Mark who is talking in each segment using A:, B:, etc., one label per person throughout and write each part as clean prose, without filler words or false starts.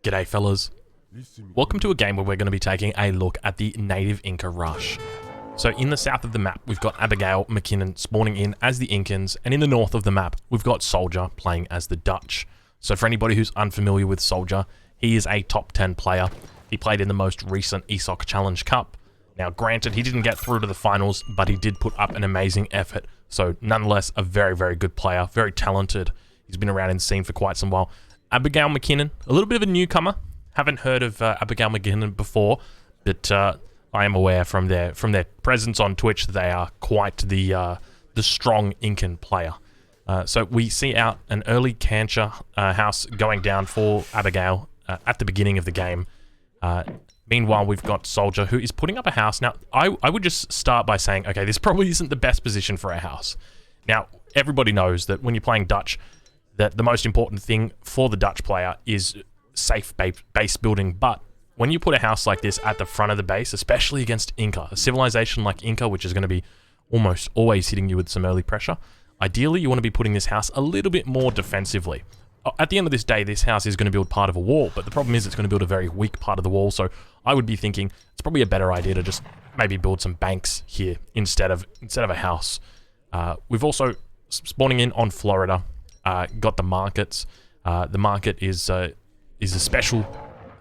A: G'day fellas. Welcome to a game where we're going to be taking a look at the native Inca rush. So in the south of the map, we've got Abigail McKinnon spawning in as the Incans, and in the north of the map, we've got Soldier playing as the Dutch. So for anybody who's unfamiliar with Soldier, he is a top 10 player. He played in the most recent ESOC Challenge Cup. Now granted, he didn't get through to the finals, but he did put up an amazing effort. So nonetheless, a very, very good player, very talented. He's been around in the scene for quite some while. Abigail McKinnon, a little bit of a newcomer. Haven't heard of Abigail McKinnon before, but I am aware from their presence on Twitch that they are quite the strong Incan player. So we see out an early Cancha house going down for Abigail at the beginning of the game. Meanwhile, we've got Soldier, who is putting up a house. Now, I would just start by saying, okay, this probably isn't the best position for a house. Now, everybody knows that when you're playing Dutch, that the most important thing for the Dutch player is safe base building, but when you put a house like this at the front of the base, especially against Inca, a civilization like Inca, which is going to be almost always hitting you with some early pressure, ideally you want to be putting this house a little bit more defensively. At the end of this day, this house is going to build part of a wall, but the problem is it's going to build a very weak part of the wall, so I would be thinking it's probably a better idea to just maybe build some banks here instead of a house. We've also, spawning in on Florida, got the markets. The market is a special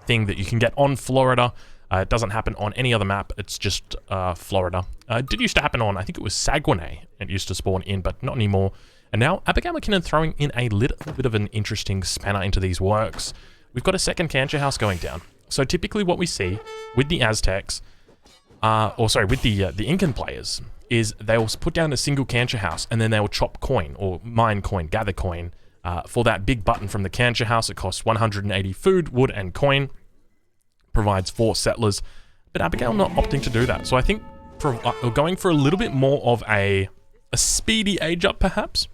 A: thing that you can get on Florida. It doesn't happen on any other map. It's just Florida. It did used to happen on, I think it was Saguenay. It used to spawn in, but not anymore. And now Abigail McKinnon throwing in a little bit of an interesting spanner into these works. We've got a second Cancha house going down. So typically what we see with the Aztecs, with the Incan players, is they'll put down a single Cancha house and then they'll chop coin or mine coin, gather coin for that big button from the Cancha house. It costs 180 food, wood, and coin. Provides 4 settlers. But Abigail not opting to do that. So I think we're going for a little bit more of a speedy age up, perhaps.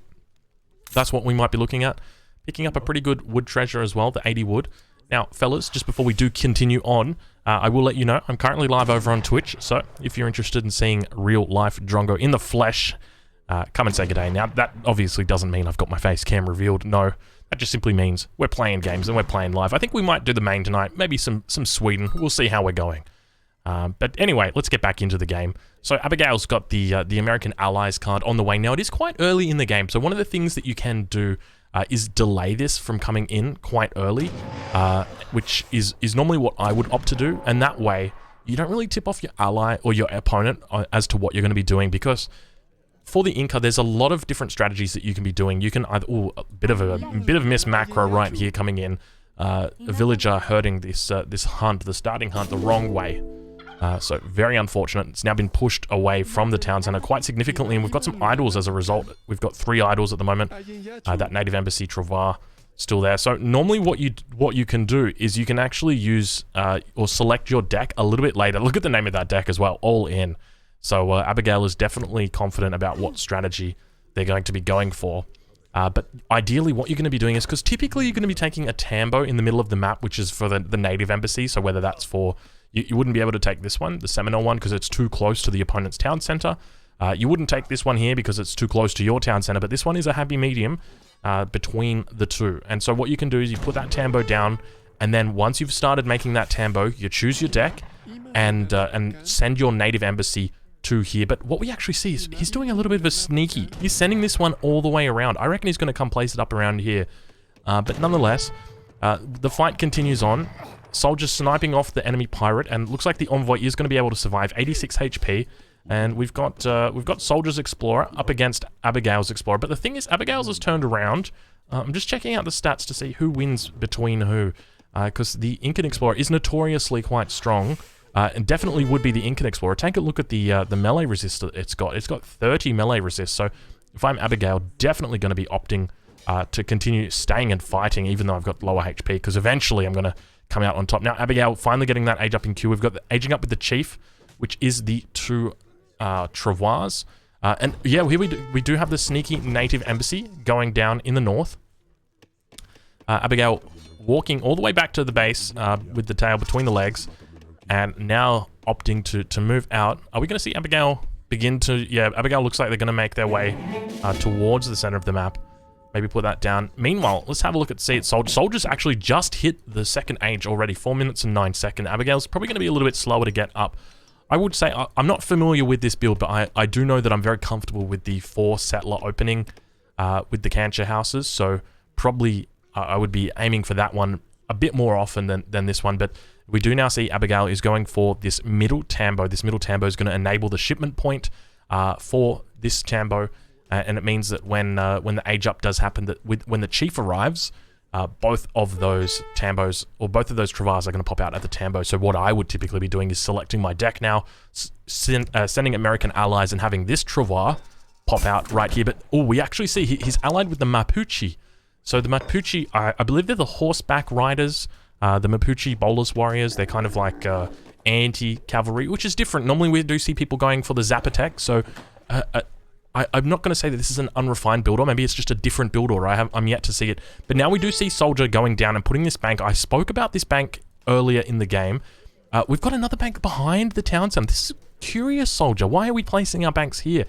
A: That's what we might be looking at. Picking up a pretty good wood treasure as well, the 80 wood. Now, fellas, just before we do continue on, I will let you know, I'm currently live over on Twitch, so if you're interested in seeing real-life Drongo in the flesh, come and say good day. Now, that obviously doesn't mean I've got my face cam revealed, no. That just simply means we're playing games and we're playing live. I think we might do the main tonight, maybe some Sweden. We'll see how we're going. But anyway, let's get back into the game. So Abigail's got the American Allies card on the way. Now, it is quite early in the game, so one of the things that you can do is delay this from coming in quite early, which is normally what I would opt to do, and that way you don't really tip off your ally or your opponent as to what you're going to be doing, because for the Inca, there's a lot of different strategies that you can be doing. You can either a bit of miss macro right here coming in, a villager herding this hunt, the starting hunt, the wrong way. So very unfortunate. It's now been pushed away from the town center quite significantly, and we've got some idols as a result. We've got 3 idols at the moment. That native embassy Trovar still there. So normally what you can do is you can actually use or select your deck a little bit later. Look at the name of that deck as well, all in. So Abigail is definitely confident about what strategy they're going to be going for. But ideally what you're going to be doing is, because typically you're going to be taking a Tambo in the middle of the map, which is for the native embassy. So whether that's for, you wouldn't be able to take this one, the Seminole one, because it's too close to the opponent's town center. You wouldn't take this one here because it's too close to your town center, but this one is a happy medium between the two. And so what you can do is you put that Tambo down, and then once you've started making that Tambo, you choose your deck and send your native embassy to here. But what we actually see is he's doing a little bit of a sneaky. He's sending this one all the way around. I reckon he's going to come place it up around here. But nonetheless, the fight continues on. Soldier sniping off the enemy pirate, and looks like the envoy is going to be able to survive. 86 HP, and we've got Soldier's Explorer up against Abigail's Explorer. But the thing is, Abigail's has turned around. I'm just checking out the stats to see who wins between who, because the Incan Explorer is notoriously quite strong. And definitely would be the Incan Explorer. Take a look at the melee resist that it's got. It's got 30 melee resist. So if I'm Abigail, definitely going to be opting to continue staying and fighting, even though I've got lower HP, because eventually I'm going to come out on top. Now Abigail finally getting that age up in queue. We've got the aging up with the chief, which is the 2 Travois. And yeah, here we do have the sneaky native embassy going down in the north. Abigail walking all the way back to the base with the tail between the legs. And now opting to move out. Are we going to see Abigail begin to... Yeah, Abigail looks like they're going to make their way towards the center of the map. maybe put that down. Meanwhile, let's have a look at Soldier's actually just hit the second age already, 4 minutes and 9 seconds. Abigail's probably going to be a little bit slower to get up. I would say, I'm not familiar with this build, but I do know that I'm very comfortable with the 4 settler opening with the Kancher houses, so probably I would be aiming for that one a bit more often than this one, but we do now see Abigail is going for this middle Tambo. This middle Tambo is going to enable the shipment point for this Tambo, and it means that when the age up does happen, that when the chief arrives, both of those Tambos, or both of those Travars are going to pop out at the Tambo. So what I would typically be doing is selecting my deck now, sending American allies and having this Travar pop out right here. But, oh, we actually see he's allied with the Mapuche. So the Mapuche, I believe they're the horseback riders, the Mapuche Bolus warriors. They're kind of like anti-cavalry, which is different. Normally we do see people going for the Zapotec, so I'm not going to say that this is an unrefined build, or maybe it's just a different build order. I'm yet to see it. But now we do see Soldier going down and putting this bank. I spoke about this bank earlier in the game. We've got another bank behind the town center. This is curious, Soldier. Why are we placing our banks here?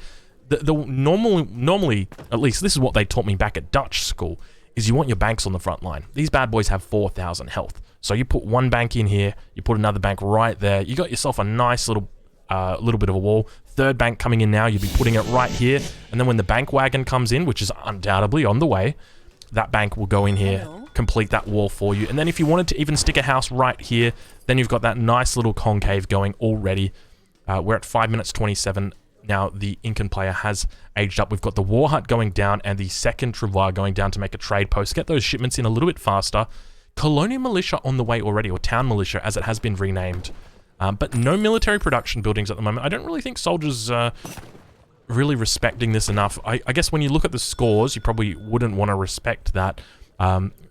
A: Normally, at least this is what they taught me back at Dutch school, is you want your banks on the front line. These bad boys have 4,000 health. So you put one bank in here, you put another bank right there. You got yourself a nice little bit of a wall. Third bank coming in now, you'll be putting it right here. And then when the bank wagon comes in, which is undoubtedly on the way, that bank will go in here, complete that wall for you. And then if you wanted to even stick a house right here, then you've got that nice little concave going already. We're at 5 minutes 27. Now the Incan player has aged up. We've got the war hut going down and the second Travar going down to make a trade post. Get those shipments in a little bit faster. Colonial Militia on the way already, or Town Militia as it has been renamed. But no military production buildings at the moment. I don't really think Soldiers really respecting this enough. I guess when you look at the scores, you probably wouldn't want to respect that,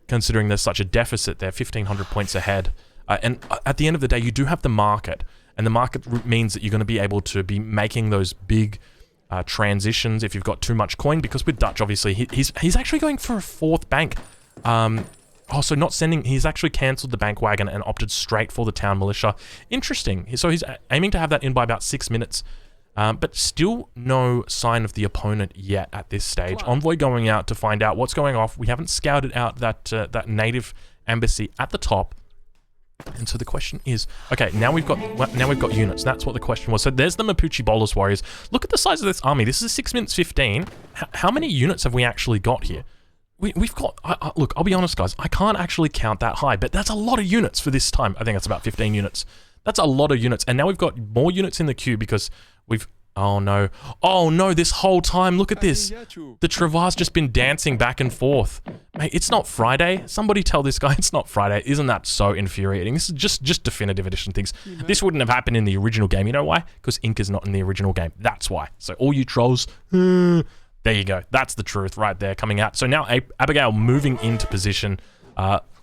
A: considering there's such a deficit there, 1,500 points ahead. And at the end of the day, you do have the market, and the market means that you're going to be able to be making those big transitions if you've got too much coin, because with Dutch, obviously, he's actually going for a 4th bank. Oh, so not sending, he's actually cancelled the bank wagon and opted straight for the town militia. Interesting. So he's aiming to have that in by about 6 minutes, but still no sign of the opponent yet at this stage. Envoy going out to find out what's going off. We haven't scouted out that native embassy at the top. And so the question is, okay, now we've got units. That's what the question was. So there's the Mapuche Bolus warriors. Look at the size of this army. This is 6 minutes 15. How many units have we actually got here? We've got, look, I'll be honest, guys, I can't actually count that high, but that's a lot of units for this time. I think that's about 15 units. That's a lot of units. And now we've got more units in the queue because we've, oh no, this whole time, look at this. The Travar's just been dancing back and forth. Mate, it's not Friday. Somebody tell this guy it's not Friday. Isn't that so infuriating? This is just definitive edition things. This wouldn't have happened in the original game. You know why? Because Inca's not in the original game. That's why. So all you trolls, there you go. That's the truth right there coming out. So now Abigail moving into position,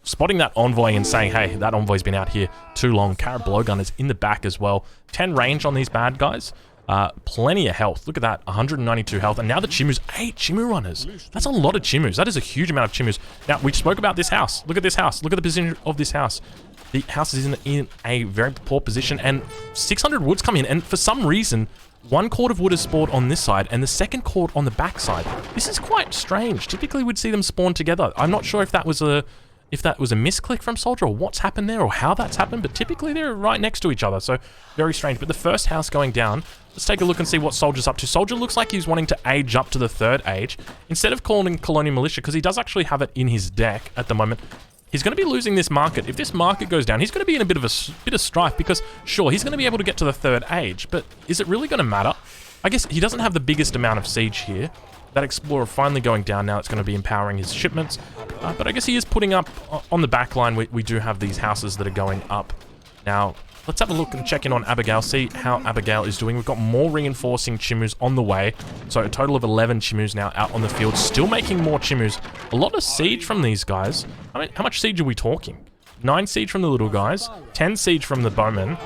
A: spotting that envoy and saying, hey, that envoy's been out here too long. Carrot blowgun is in the back as well. 10 range on these bad guys. Plenty of health. Look at that, 192 health. And now the Chimus, 8 Chimu runners. That's a lot of Chimus. That is a huge amount of Chimus. Now, we spoke about this house. Look at this house. Look at the position of this house. The house is in a very poor position, and 600 woods come in, and for some reason, 1 cord of wood is spawned on this side, and the second cord on the back side. This is quite strange. Typically, we'd see them spawn together. I'm not sure if that was a misclick from Soldier, or what's happened there, or how that's happened, but typically they're right next to each other, so very strange. But the first house going down, let's take a look and see what Soldier's up to. Soldier looks like he's wanting to age up to the 3rd age. Instead of calling Colonial Militia, because he does actually have it in his deck at the moment, he's going to be losing this market. If this market goes down, he's going to be in a bit of strife, because sure, he's going to be able to get to the 3rd age, but is it really going to matter? I guess he doesn't have the biggest amount of siege here. That Explorer finally going down now. It's going to be empowering his shipments. But I guess he is putting up on the back line. We do have these houses that are going up. Now, let's have a look and check in on Abigail. See how Abigail is doing. We've got more reinforcing Chimus on the way. So a total of 11 Chimus now out on the field. Still making more Chimus. A lot of siege from these guys. I mean, how much siege are we talking? 9 siege from the little guys. 10 siege from the bowmen.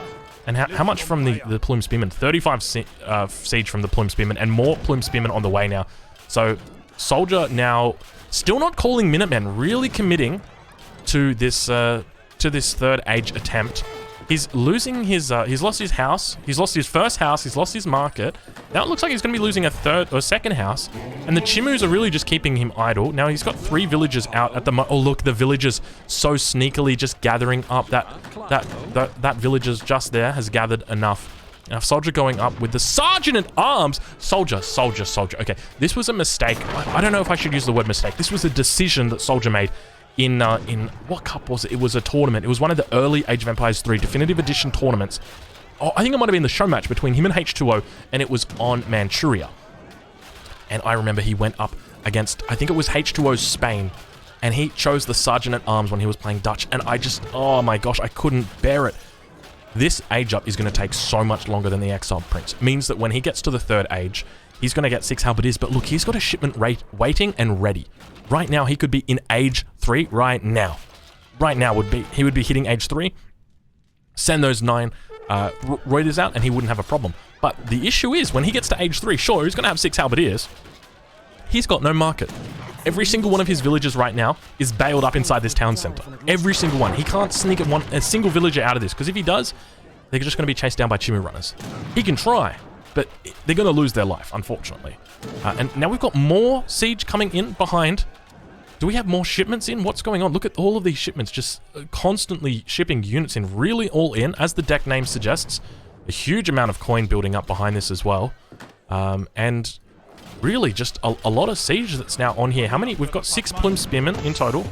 A: And how much from the Plume Spearmen? 35 siege from the Plume Spearmen. And more Plume Spearmen on the way now. So, Soldier now still not calling Minutemen, really committing to this 3rd age attempt. He's losing his, he's lost his house. He's lost his first house. He's lost his market. Now it looks like he's going to be losing a third or second house. And the Chimus are really just keeping him idle. Now he's got 3 villagers out at the oh, look, the villagers so sneakily just gathering up. That villager's just there has gathered enough. Now, Soldier going up with the Sergeant at Arms. Soldier. Okay, this was a mistake. I don't know if I should use the word mistake. This was a decision that Soldier made in what cup was it? It was a tournament. It was one of the early Age of Empires 3 Definitive Edition tournaments. Oh, I think it might have been the show match between him and H2O, and it was on Manchuria. And I remember he went up against, I think it was H2O's Spain, and he chose the Sergeant at Arms when he was playing Dutch, and I just, oh my gosh, I couldn't bear it. This age up is going to take so much longer than the Exiled Prince. Means that when he gets to the 3rd age, he's going to get 6 halberdiers, but look, he's got a shipment waiting and ready. Right now, he could be in age 3 right now. Right now he would be hitting age 3, send those 9 Reuters out, and he wouldn't have a problem. But the issue is, when he gets to age 3, sure, he's going to have 6 halberdiers. He's got no market. Every single one of his villagers right now is bailed up inside this town center. Every single one. He can't sneak a single villager out of this, because if he does, they're just going to be chased down by Chimu runners. He can try, but they're going to lose their life, unfortunately. And now we've got more siege coming in behind. Do we have more shipments in? What's going on? Look at all of these shipments, just constantly shipping units in, really all in, as the deck name suggests. A huge amount of coin building up behind this as well. And really just a lot of siege that's now on here. How many? We've got 6 Plume Spearmen in total.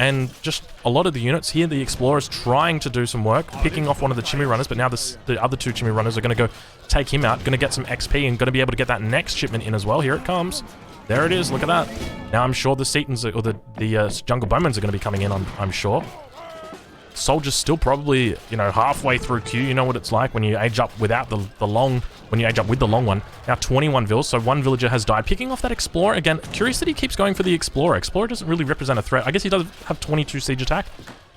A: And just a lot of the units here. The Explorer's trying to do some work, picking off one of the Chimney Runners, but now the other 2 Chimney Runners are going to go take him out, going to get some XP, and going to be able to get that next shipment in as well. Here it comes. There it is. Look at that. Now I'm sure the Setons, or the Jungle Bowmans are going to be coming in, I'm sure. Soldier's still probably, you know, halfway through queue. You know what it's like when you age up without the long, when you age up with the long one. Now 21 vills, so 1 villager has died. Picking off that Explorer again. Curious that he keeps going for the Explorer. Explorer doesn't really represent a threat. I guess he does have 22 siege attack,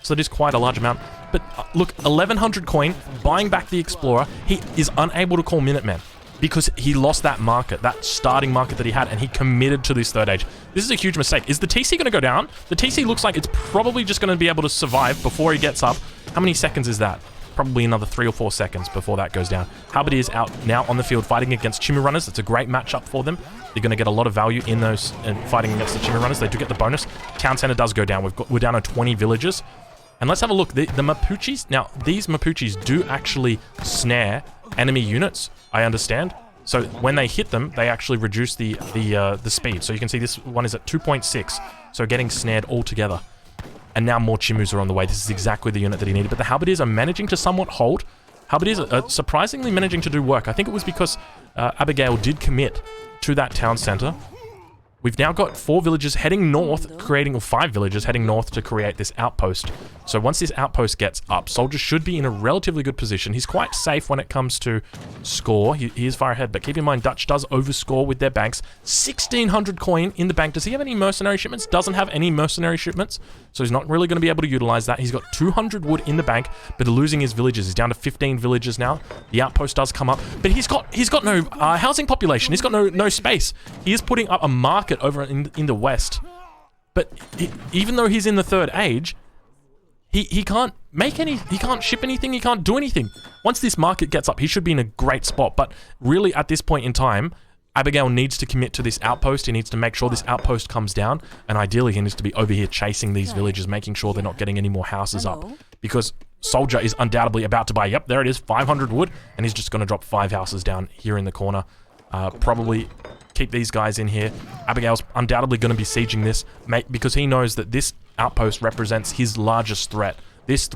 A: so that is quite a large amount. But look, 1100 coin, buying back the Explorer. He is unable to call Minutemen because he lost that market, that starting market that he had, and he committed to this 3rd age. This is a huge mistake. Is the TC going to go down? The TC looks like it's probably just going to be able to survive before he gets up. How many seconds is that? Probably another 3 or 4 seconds before that goes down. Halberdier is out now on the field fighting against Chimney Runners. It's a great matchup for them. They're going to get a lot of value in those fighting against the Chimney Runners. They do get the bonus. Town center does go down. We're down to 20 villagers. And let's have a look. The Mapuches, now these Mapuches do actually snare enemy units, I understand. So when they hit them, they actually reduce the speed. So you can see this one is at 2.6, so getting snared altogether. And now more Chimus are on the way. This is exactly the unit that he needed. But the Halberdiers are managing to somewhat hold. Halberdiers are surprisingly managing to do work. I think it was because Abigail did commit to that town center. We've now got 4 villagers heading north, or 5 villagers heading north to create this outpost. So once this outpost gets up, Soldier should be in a relatively good position. He's quite safe when it comes to score. He is far ahead, but keep in mind, Dutch does overscore with their banks. 1600 coin in the bank. Does he have any mercenary shipments? Doesn't have any mercenary shipments, so he's not really going to be able to utilize that. He's got 200 wood in the bank, but losing his villagers. He's down to 15 villagers now. The outpost does come up, but he's got no housing population. He's got no space. He is putting up a market over in the west, but even though he's in the 3rd age, he can't make any, he can't ship anything, he can't do anything. Once this market gets up, he should be in a great spot, but really at this point in time, Abigail needs to commit to this outpost. He needs to make sure this outpost comes down, and ideally he needs to be over here chasing these villagers, making sure they're not getting any more houses up, because Soldier is undoubtedly about to buy, yep, there it is, 500 wood, and he's just going to drop 5 houses down here in the corner. Probably keep these guys in here. Abigail's undoubtedly going to be sieging this, because he knows that this outpost represents his largest threat. This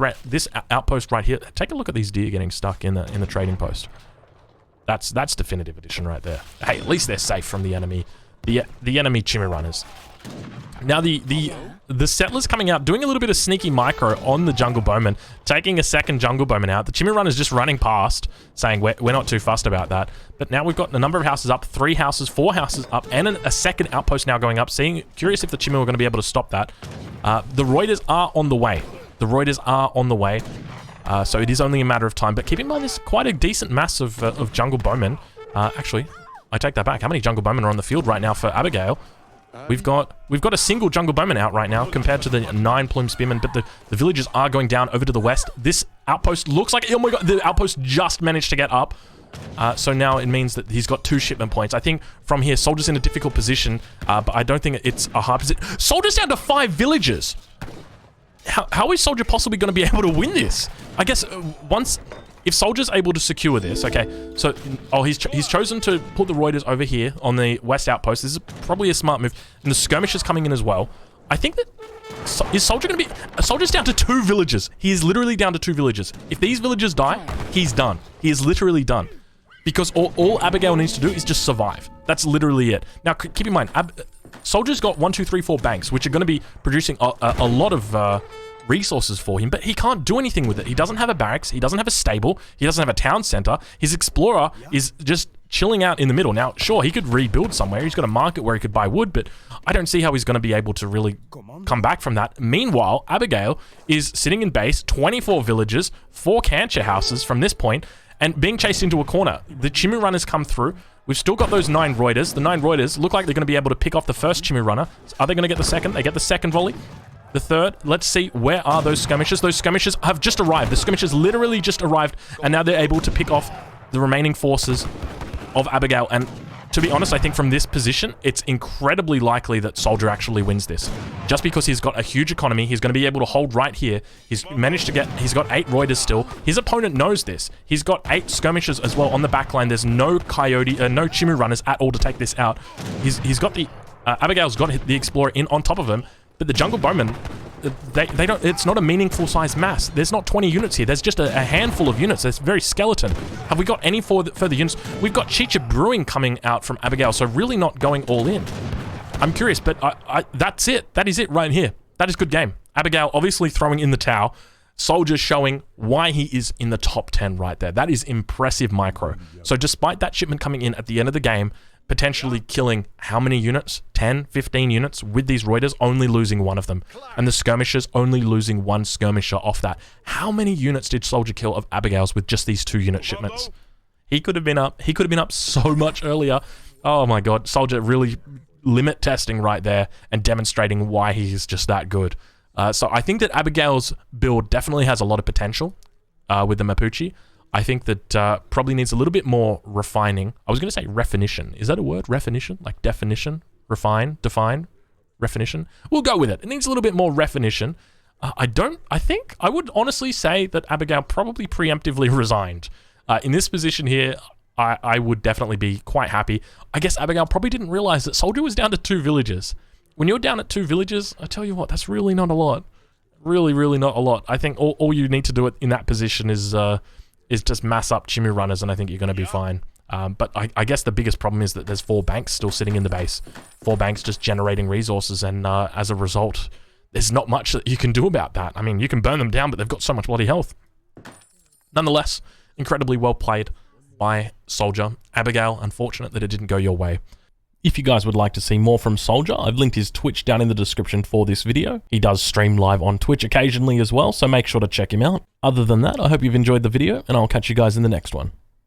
A: outpost right here. Take a look at these deer getting stuck in the trading post. That's definitive edition right there. Hey, at least they're safe from the enemy. The enemy Chimney Runners. Now the settlers coming out, doing a little bit of sneaky micro on the Jungle Bowman, taking a second Jungle Bowman out. The Chimney Runners just running past, saying we're not too fussed about that. But now we've got a number of houses up, 3 houses, 4 houses up, and a second outpost now going up. Curious if the Chimney are going to be able to stop that. The Reuters are on the way. The Reuters are on the way. So it is only a matter of time. But keep in mind, there's quite a decent mass of Jungle Bowmen. Actually, I take that back. How many Jungle Bowmen are on the field right now for Abigail? We've got a single jungle bowman out right now compared to the 9 plume spearmen, but the villagers are going down over to the west. This outpost looks like, oh my god, the outpost just managed to get up. So now it means that he's got 2 shipment points. I think from here, Soldier's in a difficult position, but I don't think it's a hard position. Soldier's down to 5 villagers. How is Soldier possibly going to be able to win this? I guess if Soldier's able to secure this, okay, so, he's chosen to put the Reuters over here on the west outpost. This is probably a smart move. And the skirmish is coming in as well. I think that, is Soldier going to be, Soldier's down to 2 villagers. He is literally down to 2 villagers. If these villagers die, he's done. He is literally done. Because all Abigail needs to do is just survive. That's literally it. Now, keep in mind, Soldier's got 1, 2, 3, 4 banks, which are going to be producing a lot of resources for him, but he can't do anything with it. He doesn't have a barracks, he doesn't have a stable, he doesn't have a town center. His explorer is just chilling out in the middle. Now, sure, he could rebuild somewhere. He's got a market where he could buy wood, but I don't see how he's going to be able to really come back from that. Meanwhile, Abigail is sitting in base, 24 villages, 4 cancer houses from this point, and being chased into a corner. The Chimu runners come through. We've still got those 9 Reuters. The 9 Reuters look like they're going to be able to pick off the first Chimu runner. Are they going to get the second? They get the second volley. The third, let's see, where are those skirmishers? Those skirmishers have just arrived. The skirmishers literally just arrived, and now they're able to pick off the remaining forces of Abigail. And to be honest, I think from this position, it's incredibly likely that Soldier actually wins this. Just because he's got a huge economy, he's going to be able to hold right here. He's managed to he's got 8 Reuters still. His opponent knows this. He's got 8 skirmishers as well on the back line. There's no Coyote, no Chimu runners at all to take this out. He's got the, Abigail's got the Explorer in on top of him. But the jungle bowmen, they don't. It's not a meaningful size mass. There's not 20 units here. There's just a handful of units. It's very skeleton. Have we got any further units? We've got Chicha Brewing coming out from Abigail, so really not going all in. I'm curious, but that's it. That is it right here. That is good game. Abigail obviously throwing in the towel. Soldier showing why he is in the top 10 right there. That is impressive micro. So despite that shipment coming in at the end of the game, potentially killing how many units? 10, 15 units with these Reuters, only losing 1 of them. And the skirmishers only losing 1 skirmisher off that. How many units did Soldier kill of Abigail's with just these 2 unit shipments? He could have been up so much earlier. Oh my god, Soldier really limit testing right there and demonstrating why he's just that good. So I think that Abigail's build definitely has a lot of potential with the Mapuche. I think that probably needs a little bit more refining. I was going to say refinition. Is that a word? Refinition? Like definition? Refine? Define? Refinition? We'll go with it. It needs a little bit more refinition. I think I would honestly say that Abigail probably preemptively resigned. In this position here, I would definitely be quite happy. I guess Abigail probably didn't realize that Soldier was down to 2 villages. When you're down at 2 villages, I tell you what, that's really not a lot. Really, really not a lot. I think all you need to do in that position is just mass up Chimu runners, and I think you're going to be fine. But I guess the biggest problem is that there's 4 banks still sitting in the base. 4 banks just generating resources, and as a result, there's not much that you can do about that. I mean, you can burn them down, but they've got so much bloody health. Nonetheless, incredibly well played by Soldier. Abigail, unfortunate that it didn't go your way. If you guys would like to see more from Soldier, I've linked his Twitch down in the description for this video. He does stream live on Twitch occasionally as well, so make sure to check him out. Other than that, I hope you've enjoyed the video, and I'll catch you guys in the next one.